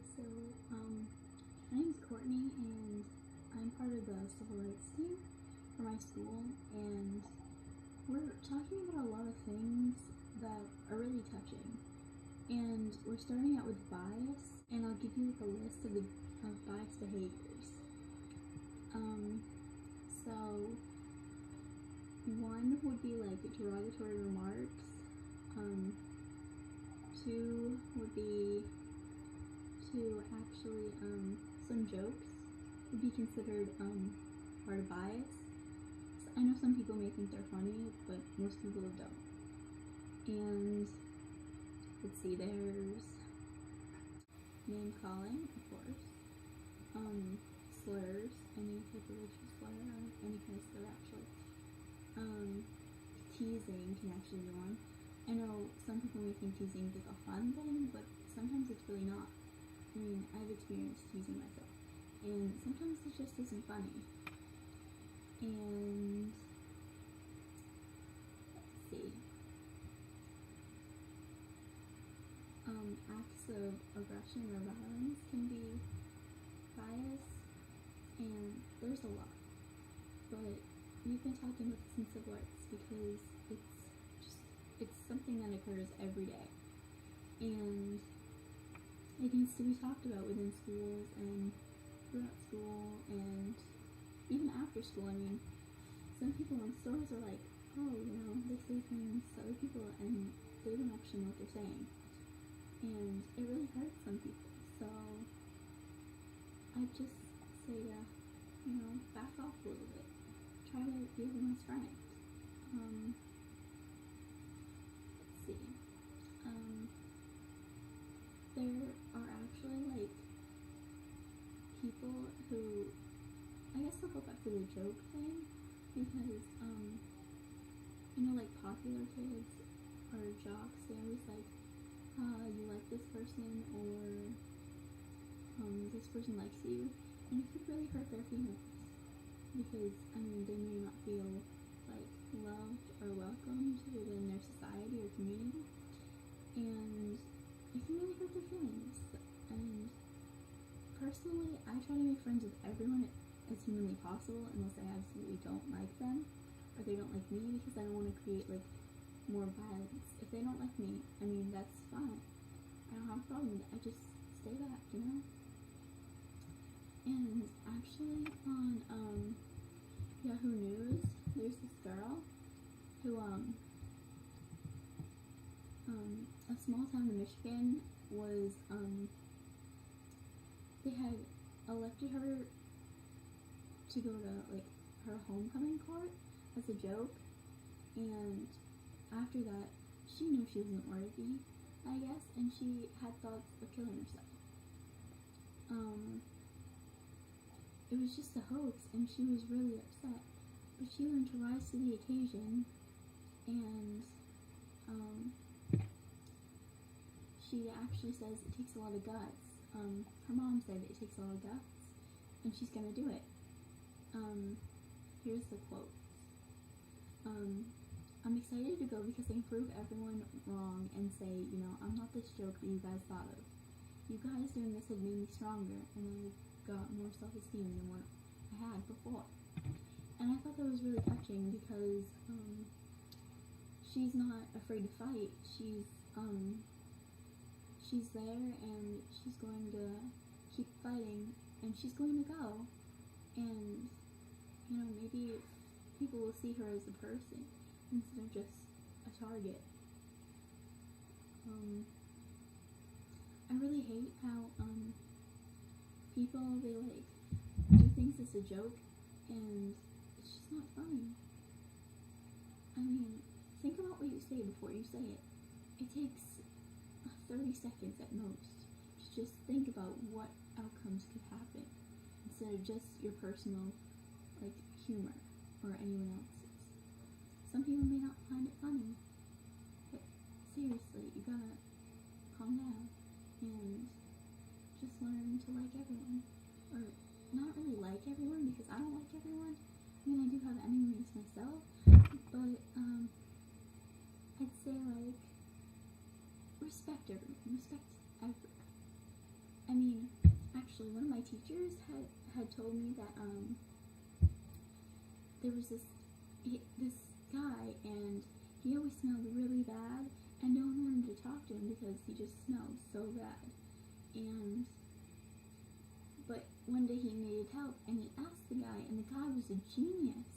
so my name's Courtney, and I'm part of the civil rights team for my school, and we're talking about a lot of things that are really touching. And we're starting out with bias, and I'll give you like a list of bias behaviors. So one would be like derogatory remarks. Two would be to actually some jokes would be considered part of bias. So I know some people may think they're funny, but most people don't. And let's see, there's name calling, of course. Slurs, any type of racial slur, or any kind of slur actually. Teasing can actually be one. I know some people may think teasing is like a fun thing, but sometimes it's really not. I mean, I've experienced teasing myself, and sometimes it just isn't funny. And let's see. Acts of aggression or violence can be bias, and there's a lot. But we've been talking about this in civil rights because it's something that occurs every day, and it needs to be talked about within schools and throughout school and even after school. I mean, some people in stores are like, oh, they say things to other people and they don't actually know what they're saying, and it really hurts some people. So I just say back off a little bit. Try to be everyone's friend. Let's see. There are actually like people who, I guess I'll go back to the joke thing, because like popular kids or jocks, they always like, you like this person, or this person likes you, and it could really hurt their feelings, because they may not feel like loved or welcomed within their society or community, and it can really hurt their feelings. And personally, I try to make friends with everyone as humanly possible, unless I absolutely don't like them or they don't like me, because I don't want to create like more violence. If they don't like me, that's fine. I don't have a problem with it. I just stay back, And actually on Yahoo News, there's this girl who a small town in Michigan was they had elected her to go to like her homecoming court as a joke, and after that she knew she wasn't worthy, I guess, and she had thoughts of killing herself. It was just a hoax, and she was really upset, but she learned to rise to the occasion, and she actually says it takes a lot of guts. Her mom said it takes a lot of guts, and she's gonna do it. Here's the quote. I'm excited to go because I can prove everyone wrong and say, I'm not this joke that you guys thought of. You guys doing this had made me stronger, and I got more self-esteem than what I had before. And I thought that was really touching, because she's not afraid to fight. She's there, and she's going to keep fighting, and she's going to go, and maybe people will see her as a person instead of just a target. I really hate how people, they like do things as a joke, and it's just not funny. Think about what you say before you say it. It takes 30 seconds at most to just think about what outcomes could happen, instead of just your personal like humor or anyone else's. Some people may not find it funny, but seriously, you gotta calm down and just learn to like everyone. Or not really like everyone, because I don't like everyone. I do have enemies myself, but I'd say like respect everyone. Respect everyone. teachers had told me that there was this guy, and he always smelled really bad, and no one wanted to talk to him because he just smelled so bad. But one day he needed help, and he asked the guy, and the guy was a genius.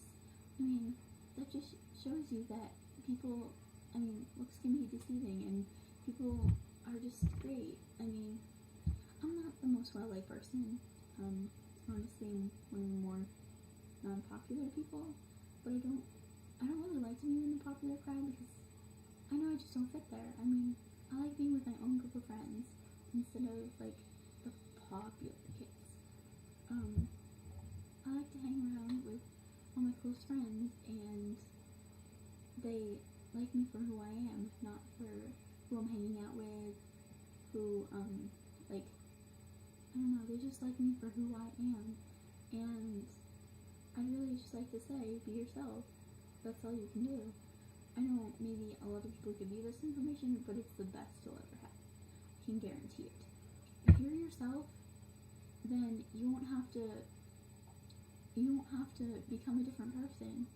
I mean, that just shows you that people, I mean, looks can be deceiving, and people are just great. I mean, I'm not the most well-liked person. Honestly, I'm one of the more non-popular people, but I don't really like to be in the popular crowd because I know I just don't fit there. I mean, I like being with my own group of friends instead of like the popular kids. I like to hang around with all my close friends, and they like me for who I am, not for who I'm hanging out with, who, like, I don't know, they just like me for who I am, and I really just like to say, be yourself. That's all you can do. I know maybe a lot of people give you this information, but it's the best you'll ever have. I can guarantee it. If you're yourself, then you won't have to become a different person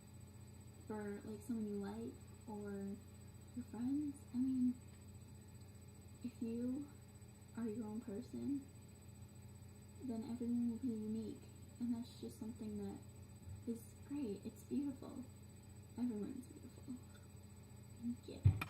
for like someone you like or your friends. I mean, if you are your own person, then everyone will be unique, and that's just something that is great. It's beautiful. Everyone's beautiful. Thank you.